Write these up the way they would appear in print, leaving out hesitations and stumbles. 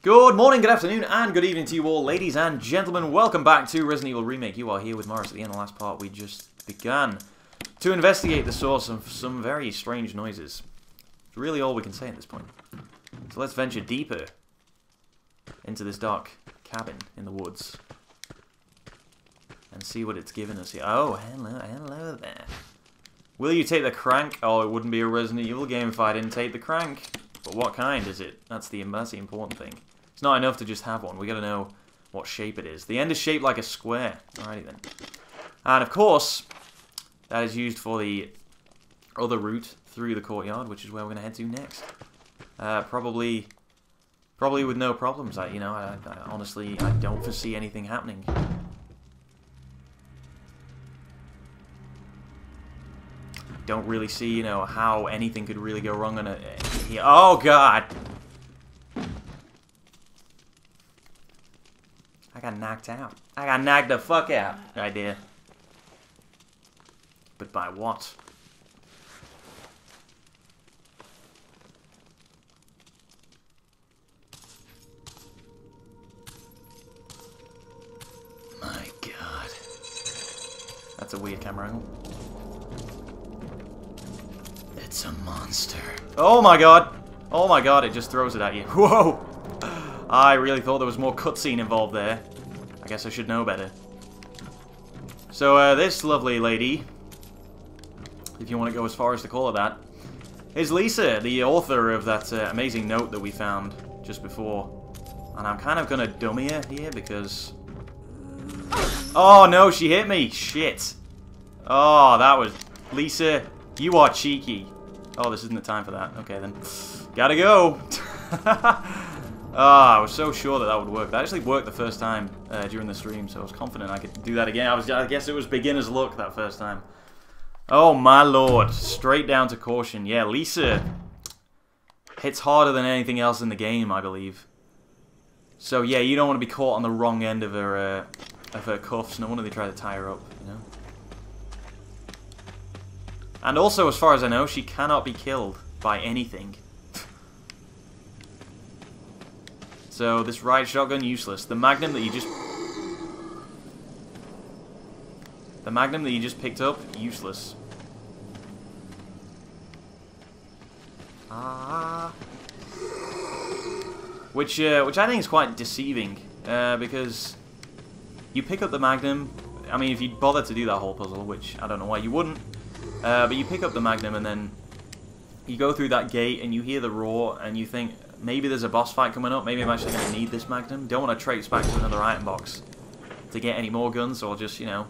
Good morning, good afternoon, and good evening to you all, ladies and gentlemen. Welcome back to Resident Evil Remake. You are here with Morris at the end of the last part. We just began to investigate the source of some very strange noises. It's really all we can say at this point. So let's venture deeper into this dark cabin in the woods and see what it's given us here. Oh, hello there. Will you take the crank? Oh, it wouldn't be a Resident Evil game if I didn't take the crank. But what kind is it? That's the important thing. It's not enough to just have one. We gotta know what shape it is. The end is shaped like a square. Alrighty then. And of course, that is used for the other route through the courtyard, which is where we're gonna head to next. Probably with no problems. I honestly, I don't foresee anything happening. Don't really see, how anything could really go wrong on a... Oh, God! I got knocked out. I got knocked the fuck out. Idea. But by what? My God. That's a weird camera angle. It's a monster. Oh my God! Oh my God, it just throws it at you. Whoa! I really thought there was more cutscene involved there. I guess I should know better. So, this lovely lady, if you want to go as far as to call her that, is Lisa, the author of that amazing note that we found just before. And I'm kind of going to dummy her here because... Oh no, she hit me! Shit! Oh, that was... Lisa, you are cheeky. Oh, this isn't the time for that. Okay, then. Gotta go! I was so sure that that would work. That actually worked the first time during the stream, so I was confident I could do that again. I guess it was beginner's luck that first time. Oh, my lord. Straight down to caution. Yeah, Lisa hits harder than anything else in the game, I believe. So, yeah, you don't want to be caught on the wrong end of her cuffs. No wonder they try to tie her up, you know? And also, as far as I know, she cannot be killed by anything. So, this riot shotgun, useless. The magnum that you just... The magnum that you just picked up, useless. Which I think is quite deceiving, because you pick up the magnum... I mean, if you'd bother to do that whole puzzle, which I don't know why you wouldn't, but you pick up the magnum and then you go through that gate and you hear the roar and you think, maybe there's a boss fight coming up, maybe I'm actually going to need this magnum. Don't want to trace back to another item box to get any more guns, or just, I'll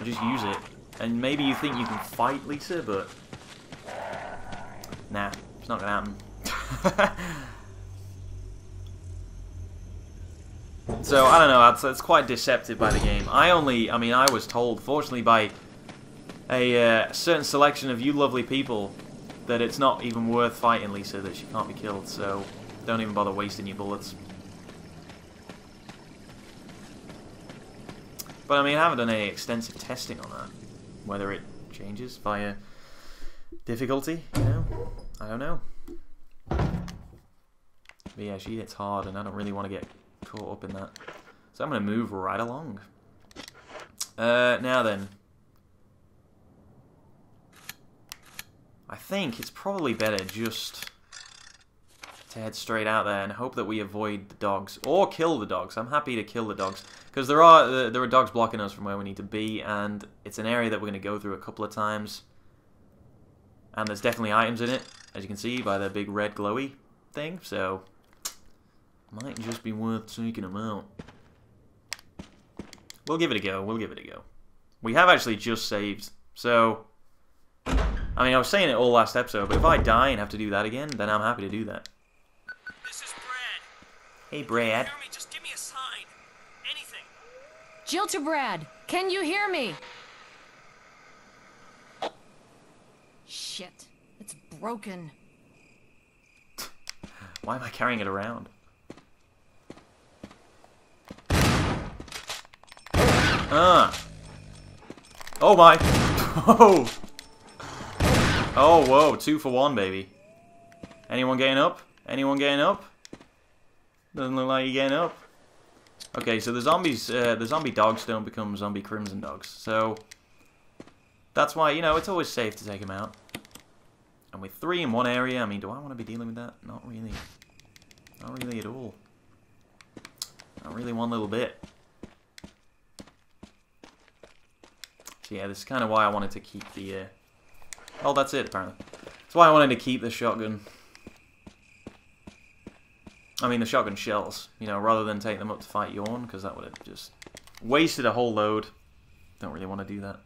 just use it. And maybe you think you can fight Lisa, but nah, it's not going to happen. So, I don't know, it's quite deceptive by the game. I was told, fortunately, by a certain selection of you lovely people that it's not even worth fighting Lisa, that she can't be killed, so don't even bother wasting your bullets. But I mean, I haven't done any extensive testing on that. Whether it changes via difficulty, I don't know. But yeah, she hits hard and I don't really want to get caught up in that. So I'm going to move right along. Now then. I think it's probably better just to head straight out there and hope that we avoid the dogs. Or kill the dogs. I'm happy to kill the dogs. Because there are dogs blocking us from where we need to be. And it's an area that we're going to go through a couple of times. And there's definitely items in it, as you can see by the big red glowy thing. So, might just be worth taking them out. We'll give it a go. We'll give it a go. We have actually just saved. So... I mean, I was saying it all last episode, but if I die and have to do that again, then I'm happy to do that. This is Brad. Hey, Brad. Can you hear me? Just give me a sign. Anything. Jill to Brad. Can you hear me? Shit. It's broken. Why am I carrying it around? Oh my. Oh. Oh, whoa, 2 for 1, baby. Anyone getting up? Anyone getting up? Doesn't look like you're getting up. Okay, so the zombies, the zombie dogs don't become zombie crimson dogs. So that's why, you know, it's always safe to take them out. And with 3 in one area, I mean, do I want to be dealing with that? Not really. Not really at all. Not really one little bit. So yeah, this is kind of why I wanted to keep the... Oh, that's it, apparently. That's why I wanted to keep the shotgun. I mean, the shotgun shells, you know, rather than take them up to fight Yawn, because that would have just wasted a whole load. Don't really want to do that.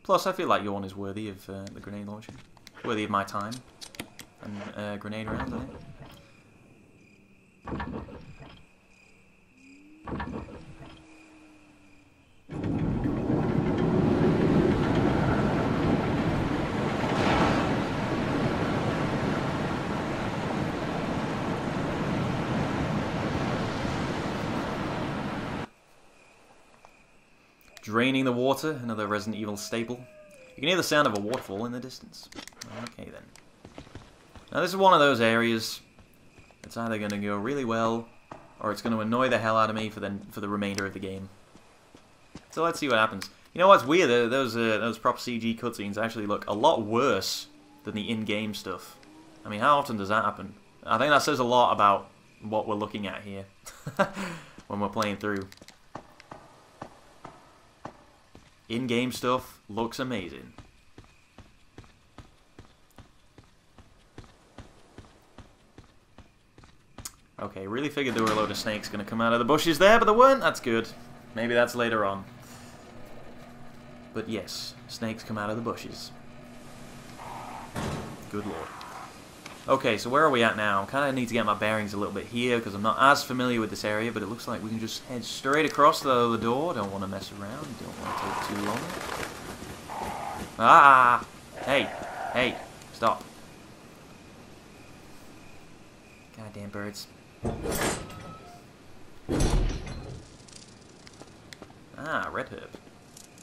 Plus, I feel like Yawn is worthy of the grenade launcher. Worthy of my time. And grenade rounds, I think. Draining the water, another Resident Evil staple. You can hear the sound of a waterfall in the distance. Okay then. Now this is one of those areas. It's either going to go really well, or it's going to annoy the hell out of me for the remainder of the game. So let's see what happens. You know what's weird? Those proper CG cutscenes actually look a lot worse than the in-game stuff. I mean, how often does that happen? I think that says a lot about what we're looking at here when we're playing through. In-game stuff looks amazing. Okay, really figured there were a load of snakes going to come out of the bushes there, but there weren't. That's good. Maybe that's later on. But yes, snakes come out of the bushes. Good lord. Okay, so where are we at now? I kind of need to get my bearings a little bit here, because I'm not as familiar with this area, but it looks like we can just head straight across the door. Don't want to mess around. Don't want to take too long. Ah! Hey! Hey! Stop. Goddamn birds. Ah, red herb.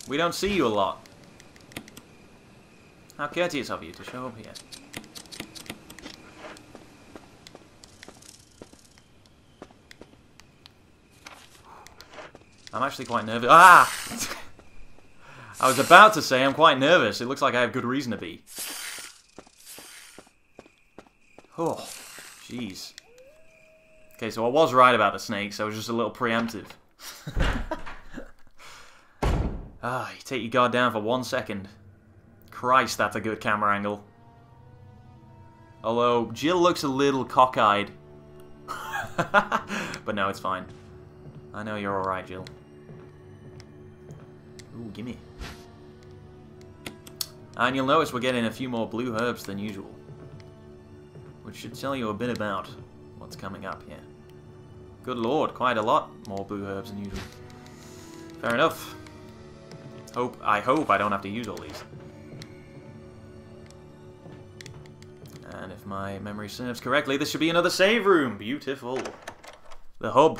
We don't see you a lot. How courteous of you to show up here. I'm actually quite nervous. Ah! I was about to say I'm quite nervous. It looks like I have good reason to be. Oh, jeez. Okay, so I was right about the snakes. I was just a little preemptive. Ah, you take your guard down for 1 second. Christ, that's a good camera angle. Although, Jill looks a little cockeyed. But no, it's fine. I know you're alright, Jill. Ooh, gimme. And you'll notice we're getting a few more blue herbs than usual. Which should tell you a bit about what's coming up here. Good lord, quite a lot more blue herbs than usual. Fair enough. I hope I don't have to use all these. And if my memory serves correctly, this should be another save room. Beautiful. The hub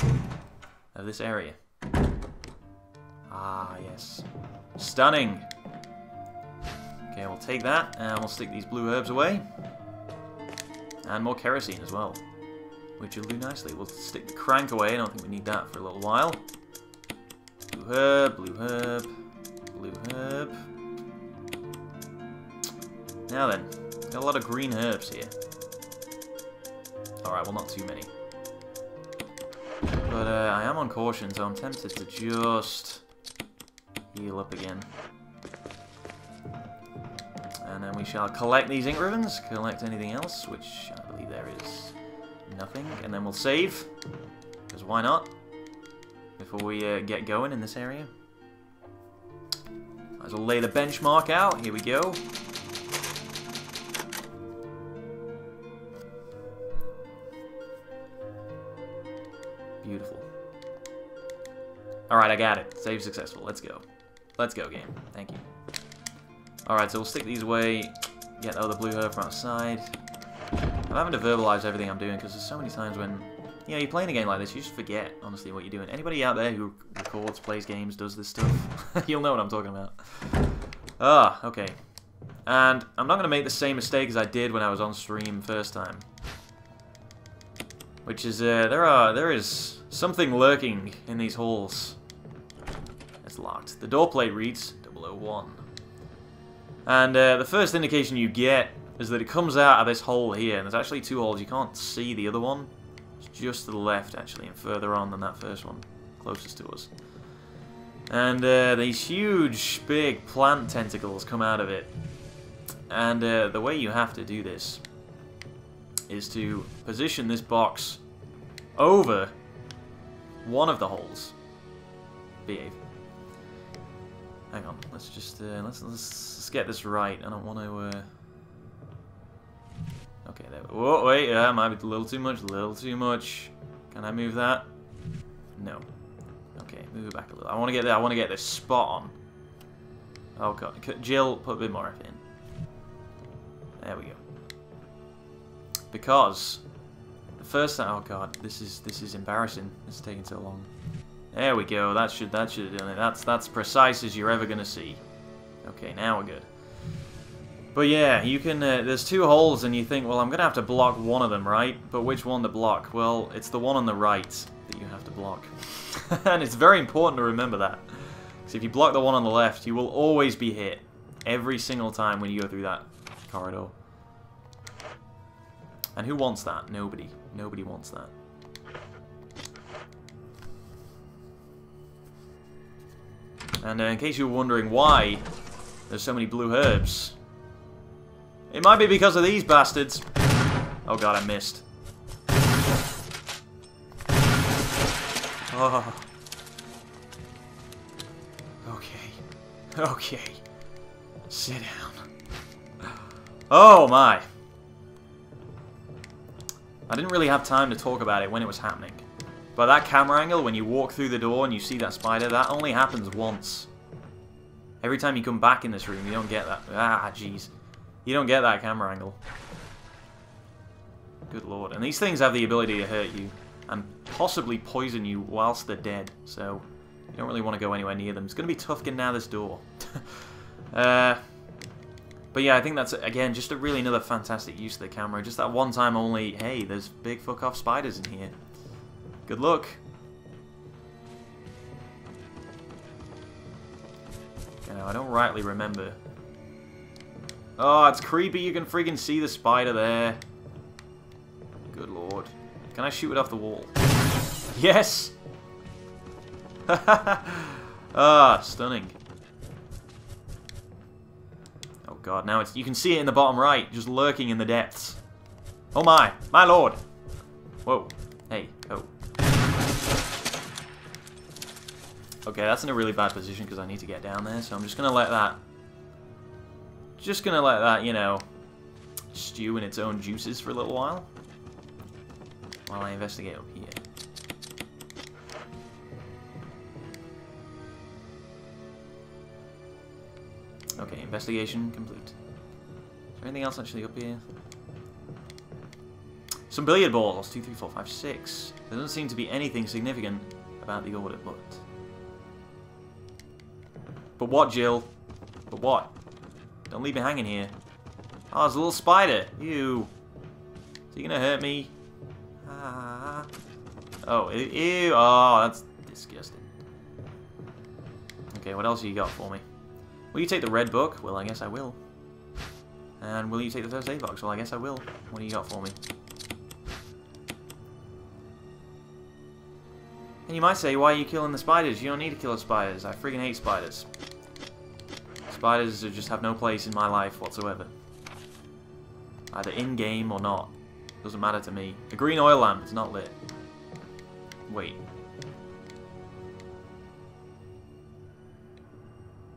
of this area. Ah, yes. Stunning. Okay, we'll take that, and we'll stick these blue herbs away. And more kerosene as well, which will do nicely. We'll stick the crank away. I don't think we need that for a little while. Blue herb, blue herb, blue herb. Now then, got a lot of green herbs here. Alright, well, not too many. But I am on caution, so I'm tempted to just heal up again. And then we shall collect these ink ribbons, collect anything else, which I believe there is nothing. And then we'll save, because why not? Before we get going in this area. Might as well lay the benchmark out. Here we go. Beautiful. Alright, I got it. Save successful. Let's go. Let's go, game. Thank you. Alright, so we'll stick these away. Get the other blue herb from outside. I'm having to verbalize everything I'm doing because there's so many times when, you know, you're playing a game like this, you just forget, honestly, what you're doing. Anybody out there who records, plays games, does this stuff, you'll know what I'm talking about. Ah, okay. And I'm not going to make the same mistake as I did when I was on stream first time. Which is, there is something lurking in these halls. It's locked. The door plate reads 001. And the first indication you get is that it comes out of this hole here. And there's actually 2 holes. You can't see the other one. It's just to the left, actually, and further on than that first one. Closest to us. And these huge, big plant tentacles come out of it. And the way you have to do this is to position this box over one of the holes. Behave. Hang on, let's just let's get this right. I don't want to. Okay, there. Whoa, wait, that might be a little too much. A little too much. Can I move that? No. Okay, move it back a little. I want to get there. I want to get this spot on. Oh god, Jill, put a bit more effort in. There we go. Because the first time, oh god, this is embarrassing. This is taking so long. There we go. That should have done it. That's precise as you're ever gonna see. Okay, now we're good. But yeah, you can. There's 2 holes, and you think, well, I'm gonna have to block one of them, right? But which one to block? Well, it's the one on the right that you have to block, and it's very important to remember that. Because if you block the one on the left, you will always be hit every single time when you go through that corridor. And who wants that? Nobody. Nobody wants that. And in case you were wondering why there's so many blue herbs, it might be because of these bastards. Oh god, I missed. Oh. Okay. Okay. Sit down. Oh my. I didn't really have time to talk about it when it was happening. But that camera angle, when you walk through the door and you see that spider, that only happens once. Every time you come back in this room, you don't get that. Ah, jeez. You don't get that camera angle. Good lord. And these things have the ability to hurt you and possibly poison you whilst they're dead. So you don't really want to go anywhere near them. It's going to be tough getting out of this door. But yeah, I think that's, again, just really another fantastic use of the camera. Just that one time only, hey, there's big fuck-off spiders in here. Good luck. You know, I don't rightly remember. Oh, it's creepy. You can freaking see the spider there. Good lord. Can I shoot it off the wall? Yes! Ah, stunning. Oh god, now it's, you can see it in the bottom right, just lurking in the depths. Oh my lord. Whoa. Hey, oh. Okay, that's in a really bad position because I need to get down there, so I'm just gonna let that, you know, stew in its own juices for a little while I investigate up here. Okay, investigation complete. Is there anything else actually up here? Some billiard balls. 2, 3, 4, 5, 6. There doesn't seem to be anything significant about the order, but what, Jill? But what? Don't leave me hanging here. Oh, there's a little spider. Ew. Is he gonna hurt me? Ah. Oh, ew. Oh, that's disgusting. Okay, what else have you got for me? Will you take the red book? Well, I guess I will. And will you take the first aid box? Well, I guess I will. What do you got for me? And you might say, why are you killing the spiders? You don't need to kill the spiders. I freaking hate spiders. Spiders just have no place in my life whatsoever. Either in-game or not. Doesn't matter to me. A green oil lamp is not lit. Wait.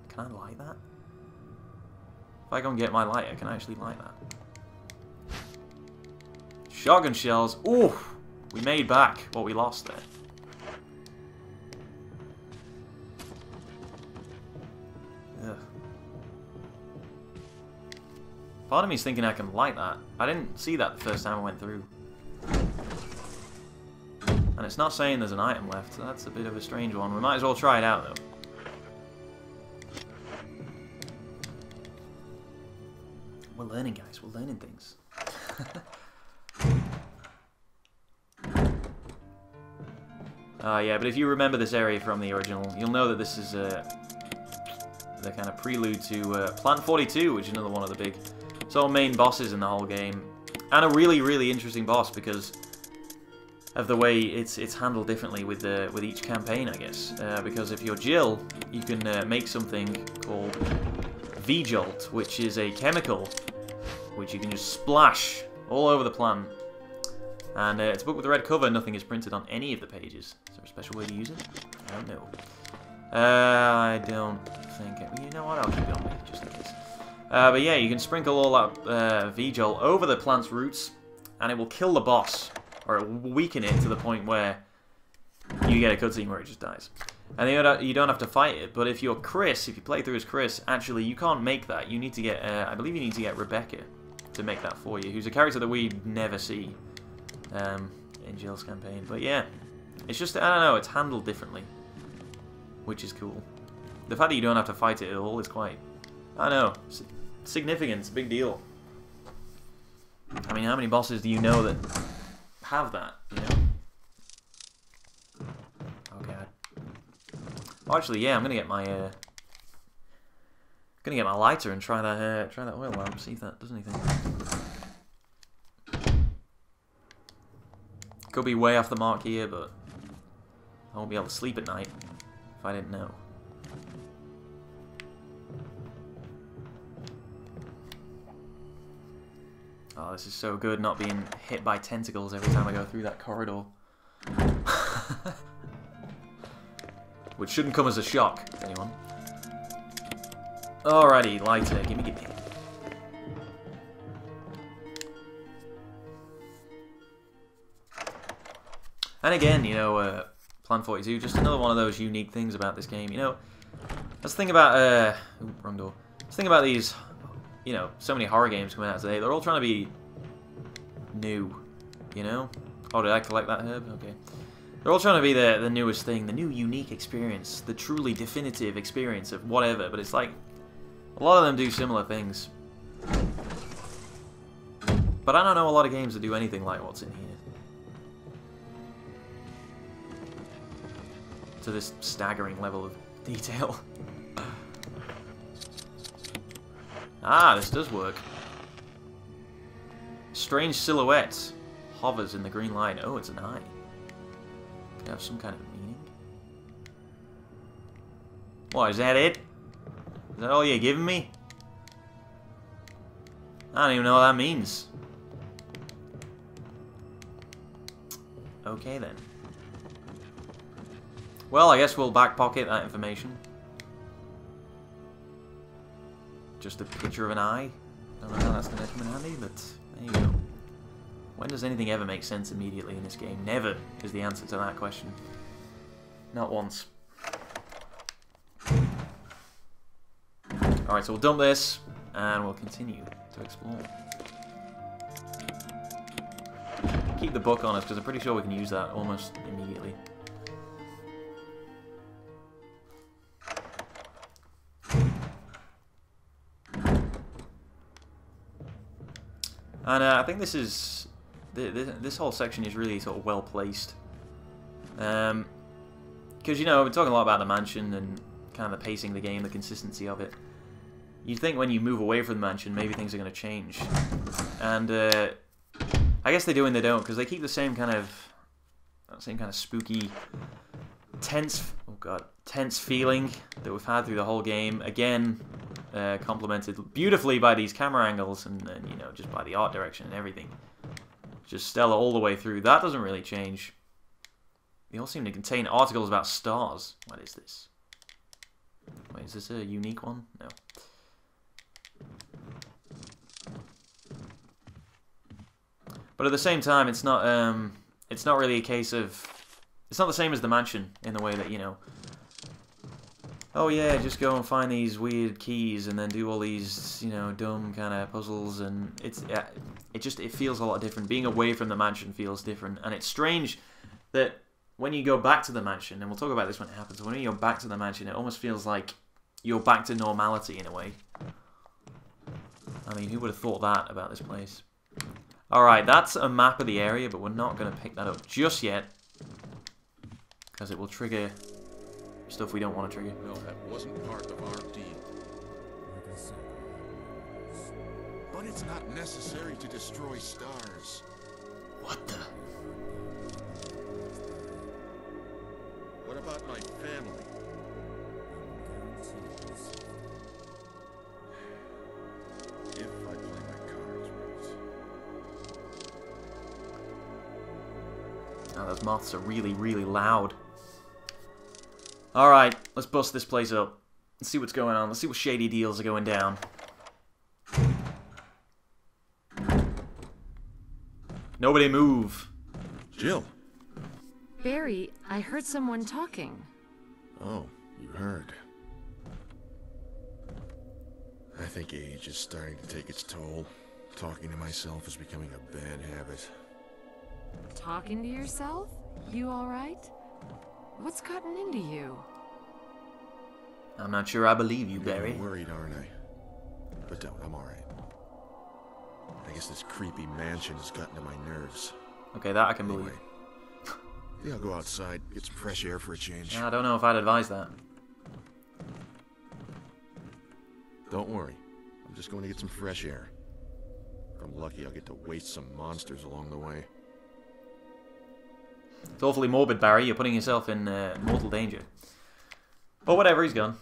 Can I light that? If I go and get my lighter, can I actually light that? Shotgun shells. Ooh! We made back what we lost there. Ugh. Part of me is thinking I can light that. I didn't see that the first time I went through. And it's not saying there's an item left, so that's a bit of a strange one. We might as well try it out, though. We're learning, guys. We're learning things. Yeah, but if you remember this area from the original, you'll know that this is the kind of prelude to Plant 42, which is another one of the big sort of main bosses in the whole game. And a really, really interesting boss because of the way it's handled differently with each campaign, I guess. Because if you're Jill, you can make something called V-Jolt, which is a chemical which you can just splash all over the plant. And it's a book with a red cover. Nothing is printed on any of the pages. Is there a special way to use it? I don't know. I don't think... You know what? I'll keep it on me, just in case. But yeah, you can sprinkle all that V-Jolt over the plant's roots, and it will kill the boss. Or it will weaken it to the point where you get a cutscene where it just dies. And you don't have to fight it, but if you're Chris, if you play through as Chris, actually you can't make that. You need to get... I believe you need to get Rebecca to make that for you, who's a character that we never see in Jill's campaign. But yeah, it's just, I don't know, it's handled differently, which is cool. The fact that you don't have to fight it at all is quite, I don't know, significant. It's a big deal. I mean, how many bosses do you know that have that, you know? Okay. Well, actually, yeah, I'm gonna get my lighter and try that oil lamp, see if that does anything. Could be way off the mark here, but I won't be able to sleep at night if I didn't know. Oh, this is so good, not being hit by tentacles every time I go through that corridor. Which shouldn't come as a shock to anyone. Alrighty, lighter, gimme. And again, you know, Plan 42, just another one of those unique things about this game. You know, let's think about, wrong door. Let's think about these, you know, so many horror games coming out today. They're all trying to be new, you know? Oh, did I collect that herb? Okay. They're all trying to be the newest thing, the new unique experience, the truly definitive experience of whatever, but it's like, a lot of them do similar things. But I don't know a lot of games that do anything like what's in here. To this staggering level of detail. Ah, this does work. Strange silhouette hovers in the green light. Oh, it's an eye. Could have some kind of meaning. What, is that it? Is that all you're giving me? I don't even know what that means. Okay then. Well, I guess we'll back pocket that information. Just a picture of an eye. Don't know how that's going to come in handy, but there you go. When does anything ever make sense immediately in this game? Never is the answer to that question. Not once. Alright, so we'll dump this, and we'll continue to explore. Keep the book on us, because I'm pretty sure we can use that almost immediately. And I think this is... This whole section is really sort of well placed. Because, you know, we're talking a lot about the mansion and kind of the pacing of the game, the consistency of it. You'd think when you move away from the mansion, maybe things are going to change. And I guess they do and they don't, because they keep the same kind of spooky, tense feeling that we've had through the whole game. Again, complemented beautifully by these camera angles and you know, just by the art direction and everything. Just stellar all the way through. That doesn't really change. They all seem to contain articles about stars. What is this? Wait, is this a unique one? No. But at the same time, it's not really a case of... It's not the same as the mansion in the way that, you know... Oh yeah, just go and find these weird keys and then do all these, you know, dumb kind of puzzles, and it feels a lot different. Being away from the mansion feels different, and it's strange that when you go back to the mansion, and we'll talk about this when it happens, when you go back to the mansion, it almost feels like you're back to normality in a way. I mean, who would have thought that about this place? Alright, that's a map of the area, but we're not going to pick that up just yet. Because it will trigger stuff we don't want to trigger. No, that wasn't part of our deal. But it's not necessary to destroy stars. What the? What about my family? If I play my cards right. Oh, those moths are really, really loud. Alright, let's bust this place up. Let's see what's going on. Let's see what shady deals are going down. Nobody move. Jill. Barry, I heard someone talking. Oh, you heard. I think age is starting to take its toll. Talking to myself is becoming a bad habit. Talking to yourself? You alright? What's gotten into you? I'm not sure I believe you, Barry. I'm worried, aren't I? But don't, I'm alright. I guess this creepy mansion has gotten to my nerves. Okay, that I can believe. Anyway, I think I'll go outside, get some fresh air for a change. I don't know if I'd advise that. Don't worry. I'm just going to get some fresh air. If I'm lucky, I'll get to waste some monsters along the way. It's awfully morbid, Barry. You're putting yourself in mortal danger. But whatever, he's gone.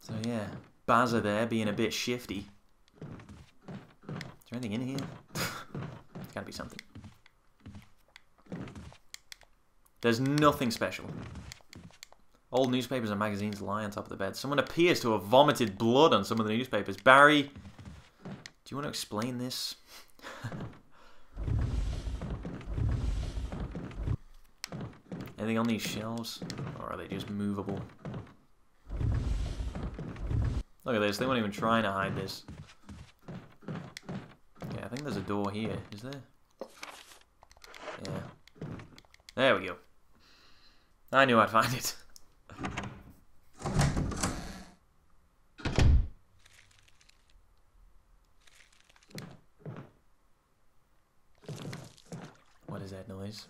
So yeah, Bazza there being a bit shifty. Is there anything in here? There's gotta be something. There's nothing special. Old newspapers and magazines lie on top of the bed. Someone appears to have vomited blood on some of the newspapers. Barry, do you want to explain this? Anything on these shelves? Or are they just movable? Look at this, they weren't even trying to hide this. Okay, I think there's a door here. Is there? Yeah. There we go. I knew I'd find it. What is that noise?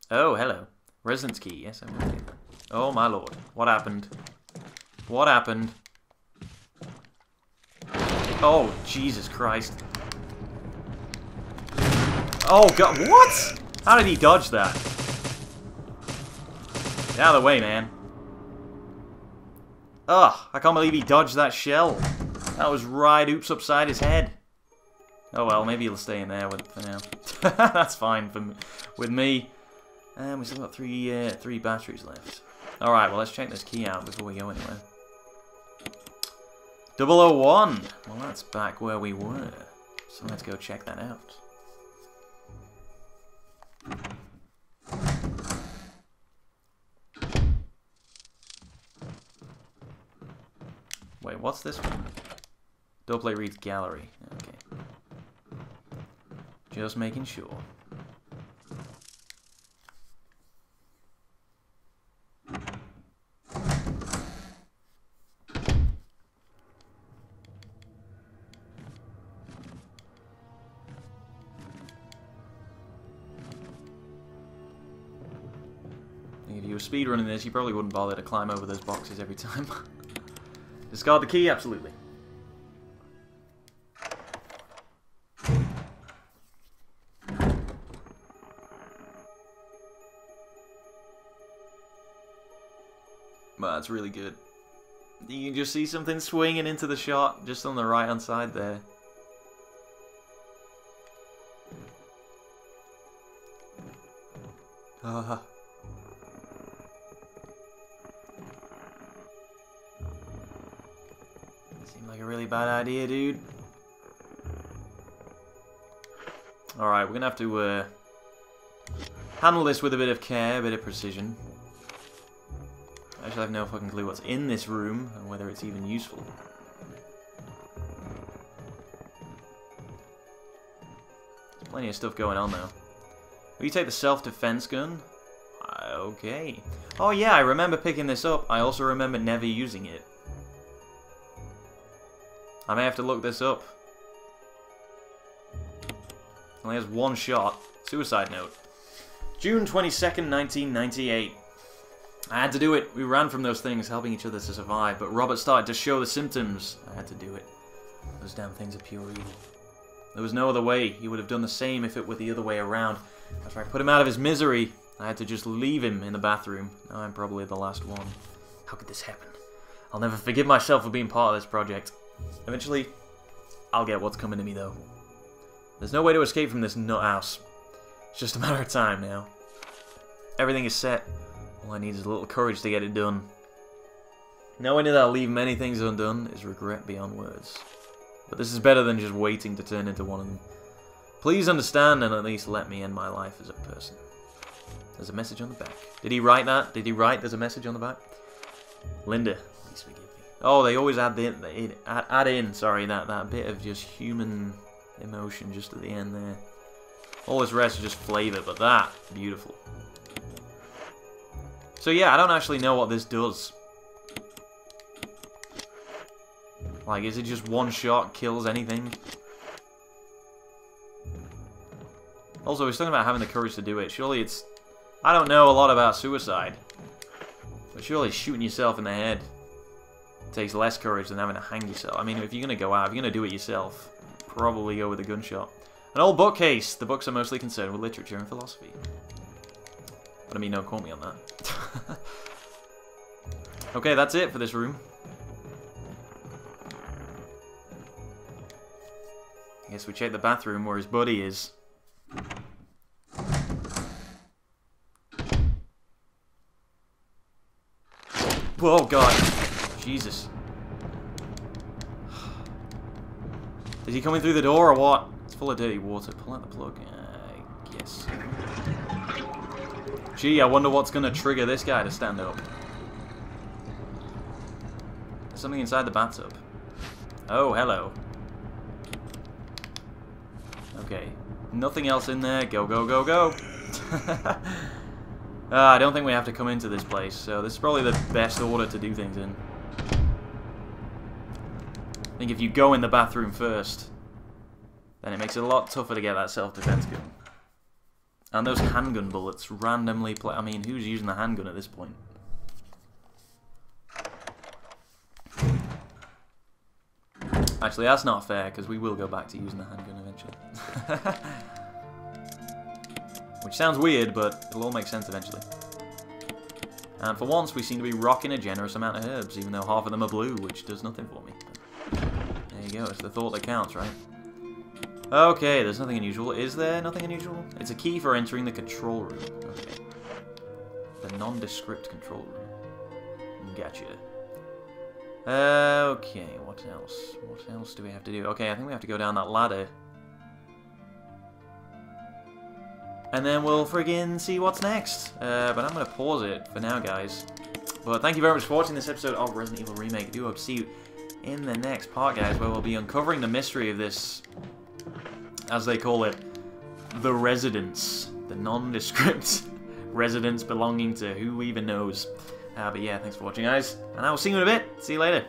Oh, hello. Residence key. Yes, I will take that. Oh, my lord. What happened? What happened? Oh, Jesus Christ. Oh, God. What? How did he dodge that? Get out of the way, man. Ugh, I can't believe he dodged that shell. That was right oops upside his head. Oh well, maybe he'll stay in there for now. That's fine with me. And we still got three batteries left. Alright, well let's check this key out before we go anywhere. 001! Well, that's back where we were. So let's go check that out. Wait, what's this one? Double A reads gallery. Okay. Just making sure. If you were speedrunning this, you probably wouldn't bother to climb over those boxes every time. Discard the key, absolutely. Well, that's really good. You can just see something swinging into the shot, just on the right-hand side there. Seemed like a really bad idea, dude. Alright, we're gonna have to handle this with a bit of care, a bit of precision. I actually have no fucking clue what's in this room, and whether it's even useful. There's plenty of stuff going on, though. Will you take the self-defense gun? Okay. Oh yeah, I remember picking this up. I also remember never using it. I may have to look this up. Only has one shot. Suicide note. June 22nd, 1998. I had to do it. We ran from those things, helping each other to survive, but Robert started to show the symptoms. I had to do it. Those damn things are pure evil. There was no other way. He would have done the same if it were the other way around. After I put him out of his misery, I had to just leave him in the bathroom. Now I'm probably the last one. How could this happen? I'll never forgive myself for being part of this project. Eventually, I'll get what's coming to me, though. There's no way to escape from this nut house. It's just a matter of time now. Everything is set. All I need is a little courage to get it done. Knowing that I'll leave many things undone is regret beyond words. But this is better than just waiting to turn into one of them. Please understand and at least let me end my life as a person. There's a message on the back. Did he write that? Did he write there's a message on the back? Linda, please forgive me. Oh, they always add in that bit of just human emotion just at the end there. All this rest is just flavor, but that, beautiful. So yeah, I don't actually know what this does. Like, is it just one shot kills anything? Also, he's talking about having the courage to do it. Surely it's... I don't know a lot about suicide. But surely shooting yourself in the head takes less courage than having to hang yourself. I mean, if you're going to go out, if you're going to do it yourself, probably go with a gunshot. An old bookcase. The books are mostly concerned with literature and philosophy. But I mean, don't quote me on that. Okay, that's it for this room. I guess we check the bathroom where his buddy is. Whoa, God. Jesus. Is he coming through the door or what? It's full of dirty water. Pull out the plug. I guess. Gee, I wonder what's going to trigger this guy to stand up. There's something inside the bathtub. Oh, hello. Okay. Nothing else in there. Go, go, go, go. I don't think we have to come into this place, so this is probably the best order to do things in. I think if you go in the bathroom first, then it makes it a lot tougher to get that self-defense gun. And those handgun bullets randomly play. I mean, who's using the handgun at this point? Actually, that's not fair, because we will go back to using the handgun eventually. Which sounds weird, but it'll all make sense eventually. And for once, we seem to be rocking a generous amount of herbs, even though half of them are blue, which does nothing for me. But there you go, it's the thought that counts, right? Okay, there's nothing unusual. Is there nothing unusual? It's a key for entering the control room. Okay. The nondescript control room. Gotcha. Okay, what else? What else do we have to do? Okay, I think we have to go down that ladder. And then we'll friggin' see what's next. But I'm going to pause it for now, guys. But thank you very much for watching this episode of Resident Evil Remake. I do hope to see you in the next part, guys, where we'll be uncovering the mystery of this, as they call it, the residence. The nondescript residence belonging to who even knows. But yeah, thanks for watching, guys. And I will see you in a bit. See you later.